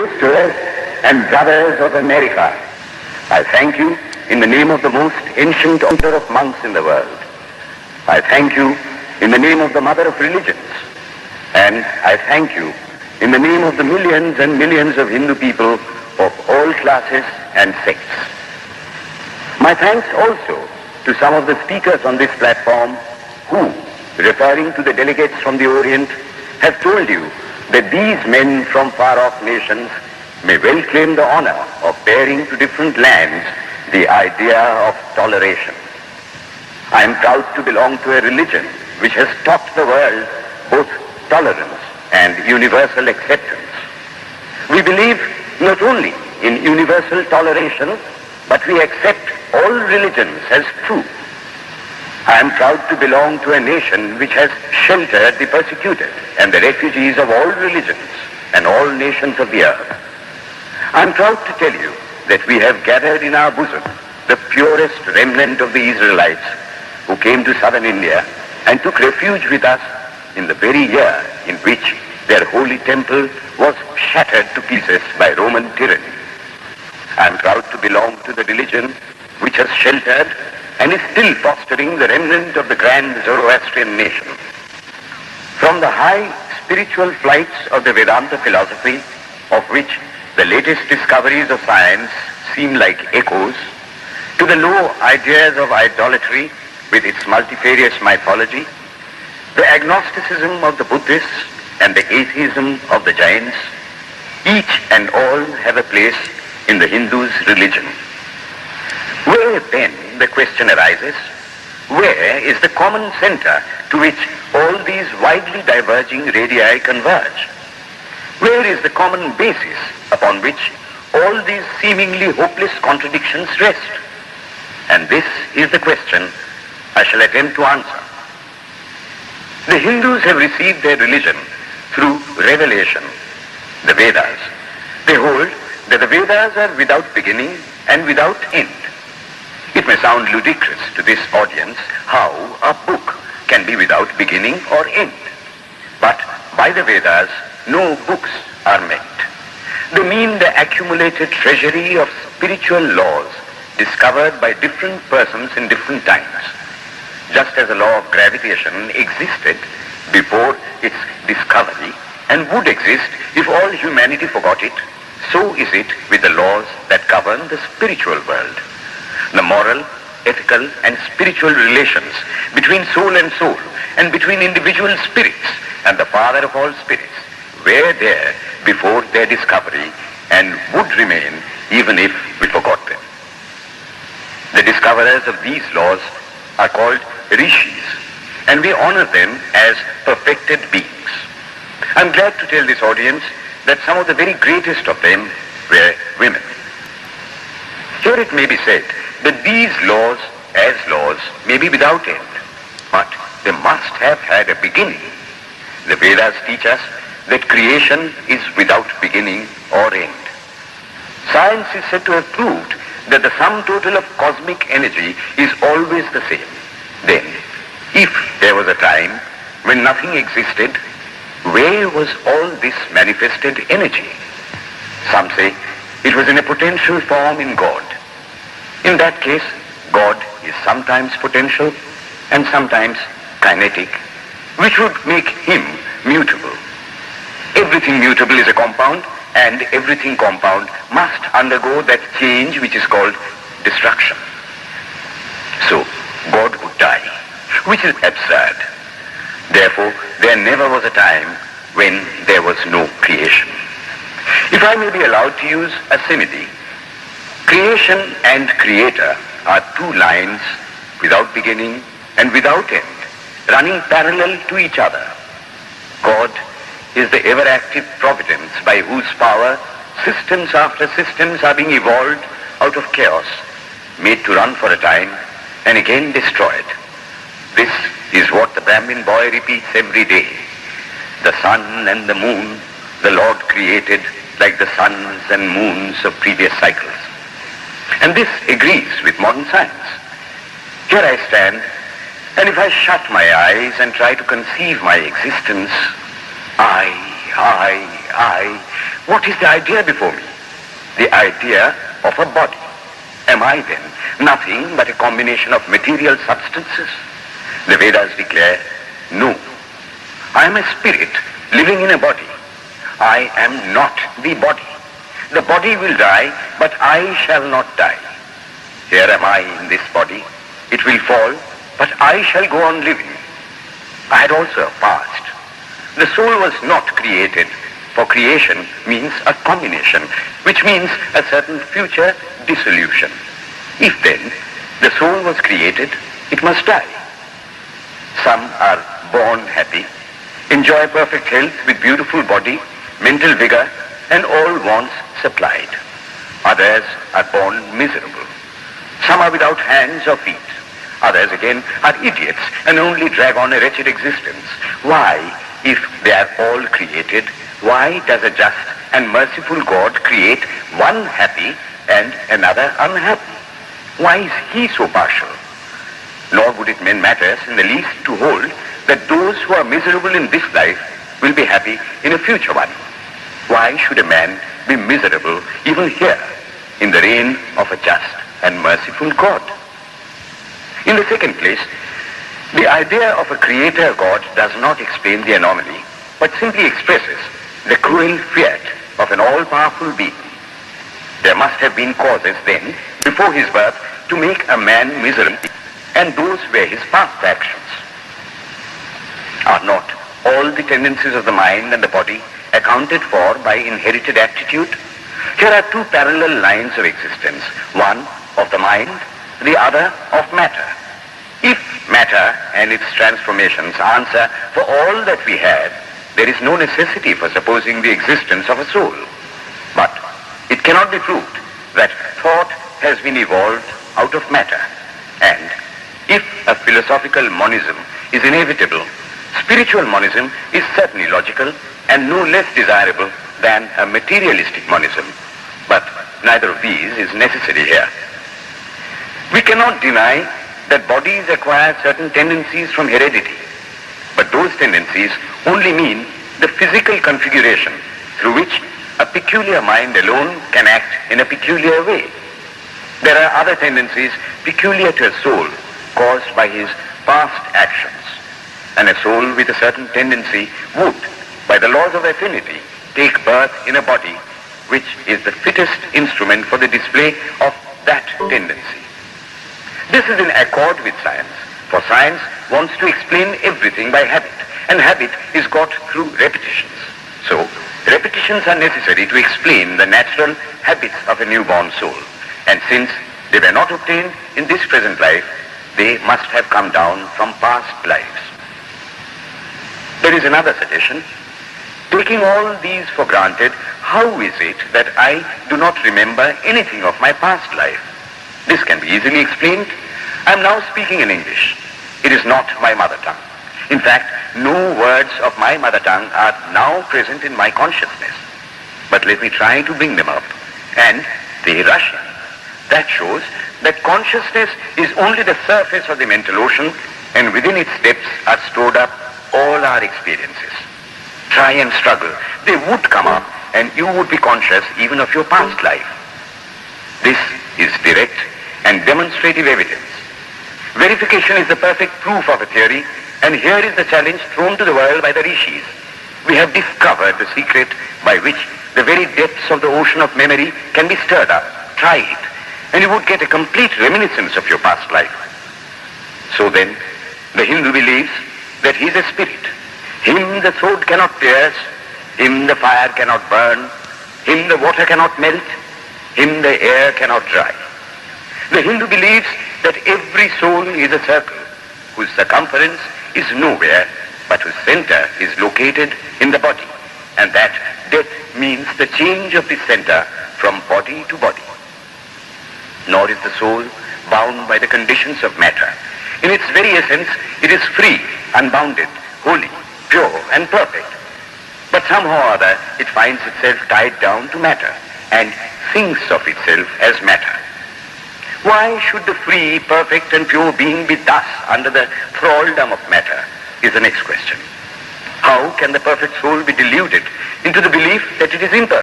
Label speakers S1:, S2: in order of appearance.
S1: sisters and brothers of America, I thank you in the name of the most ancient order of monks in the world. I thank you in the name of the mother of religions. And I thank you in the name of the millions and millions of Hindu people of all classes and sects. My thanks also to some of the speakers on this platform who, referring to the delegates from the Orient, have told you that these men from far-off nations may well claim the honor of bearing to different lands the idea of toleration. I am proud to belong to a religion which has taught the world both tolerance and universal acceptance. We believe not only in universal toleration, but we accept all religions as true. I am proud to belong to a nation which has sheltered the persecuted and the refugees of all religions and all nations of the earth. I am proud to tell you that we have gathered in our bosom the purest remnant of the Israelites who came to southern India and took refuge with us in the very year in which their holy temple was shattered to pieces by Roman tyranny. I am proud to belong to the religion which has sheltered and is still fostering the remnant of the grand Zoroastrian nation. From the high spiritual flights of the Vedanta philosophy, of which the latest discoveries of science seem like echoes, to the low ideas of idolatry with its multifarious mythology, the agnosticism of the Buddhists and the atheism of the Jains, each and all have a place in the Hindu's religion. Where then, the question arises, where is the common center to which all these widely diverging radii converge? Where is the common basis upon which all these seemingly hopeless contradictions rest? And this is the question I shall attempt to answer. The Hindus have received their religion through revelation, the Vedas. They hold that the Vedas are without beginning and without end. It may sound ludicrous to this audience how a book can be without beginning or end. But by the Vedas, no books are meant. They mean the accumulated treasury of spiritual laws discovered by different persons in different times. Just as the law of gravitation existed before its discovery and would exist if all humanity forgot it, so is it with the laws that govern the spiritual world. The moral, ethical, and spiritual relations between soul and between individual spirits and the Father of all spirits were there before their discovery and would remain even if we forgot them. The discoverers of these laws are called rishis, and we honor them as perfected beings. I'm glad to tell this audience that some of the very greatest of them were women. Here it may be said that these laws, as laws, may be without end, but they must have had a beginning. The Vedas teach us that creation is without beginning or end. Science is said to have proved that the sum total of cosmic energy is always the same. Then, if there was a time when nothing existed, where was all this manifested energy? Some say it was in a potential form in God. In that case, God is sometimes potential and sometimes kinetic, which would make him mutable. Everything mutable is a compound, and everything compound must undergo that change which is called destruction. So, God would die, which is absurd. Therefore, there never was a time when there was no creation. If I may be allowed to use a simile, creation and creator are two lines without beginning and without end, running parallel to each other. God is the ever-active providence by whose power systems after systems are being evolved out of chaos, made to run for a time and again destroyed. This is what the Brahmin boy repeats every day. The sun and the moon the Lord created like the suns and moons of previous cycles. And this agrees with modern science. Here I stand, and if I shut my eyes and try to conceive my existence, I What is the idea before me? The idea of a body. Am I then nothing but a combination of material substances? The Vedas declare, no. I am a spirit living in a body. I am not the body. The body will die, but I shall not die. Here am I in this body. It will fall, but I shall go on living. I had also a past. The soul was not created, for creation means a combination, which means a certain future dissolution. If then the soul was created, it must die. Some are born happy, enjoy perfect health with beautiful body, mental vigor, and all wants supplied. Others are born miserable. Some are without hands or feet. Others again are idiots and only drag on a wretched existence. Why, if they are all created, why does a just and merciful God create one happy and another unhappy? Why is he so partial? Nor would it matter in the least to hold that those who are miserable in this life will be happy in a future one. Why should a man be miserable even here in the reign of a just and merciful God? In the second place, the idea of a creator God does not explain the anomaly, but simply expresses the cruel fiat of an all-powerful being. There must have been causes then, before his birth, to make a man miserable, and those were his past actions. Are not all the tendencies of the mind and the body accounted for by inherited aptitude? Here are two parallel lines of existence, one of the mind, the other of matter. If matter and its transformations answer for all that we have, there is no necessity for supposing the existence of a soul. But it cannot be proved that thought has been evolved out of matter. And if a philosophical monism is inevitable, spiritual monism is certainly logical and no less desirable than a materialistic monism. But neither of these is necessary here. We cannot deny that bodies acquire certain tendencies from heredity, but those tendencies only mean the physical configuration through which a peculiar mind alone can act in a peculiar way. There are other tendencies peculiar to a soul caused by his past actions, and a soul with a certain tendency would, by the laws of affinity, take birth in a body which is the fittest instrument for the display of that tendency. This is in accord with science, for science wants to explain everything by habit, and habit is got through repetitions. So, repetitions are necessary to explain the natural habits of a newborn soul, and since they were not obtained in this present life, they must have come down from past lives. There is another suggestion. Taking all these for granted, how is it that I do not remember anything of my past life? This can be easily explained. I am now speaking in English. It is not my mother tongue. In fact, no words of my mother tongue are now present in my consciousness. But let me try to bring them up. And they rush in. That shows that consciousness is only the surface of the mental ocean, and within its depths are stored up all our experiences. Try and struggle. They would come up, and you would be conscious even of your past life. This is direct and demonstrative evidence. Verification is the perfect proof of a theory, and here is the challenge thrown to the world by the rishis. We have discovered the secret by which the very depths of the ocean of memory can be stirred up. Try it, and you would get a complete reminiscence of your past life. So then, the Hindu believes that he is a spirit. Him the sword cannot pierce, him the fire cannot burn, him the water cannot melt, him the air cannot dry. The Hindu believes that every soul is a circle whose circumference is nowhere, but whose center is located in the body, and that death means the change of the center from body to body. Nor is the soul bound by the conditions of matter. In its very essence, it is free, unbounded, holy, pure, and perfect. But somehow or other, it finds itself tied down to matter and thinks of itself as matter. Why should the free, perfect, and pure being be thus under the thraldom of matter is the next question. How can the perfect soul be deluded into the belief that it is imperfect?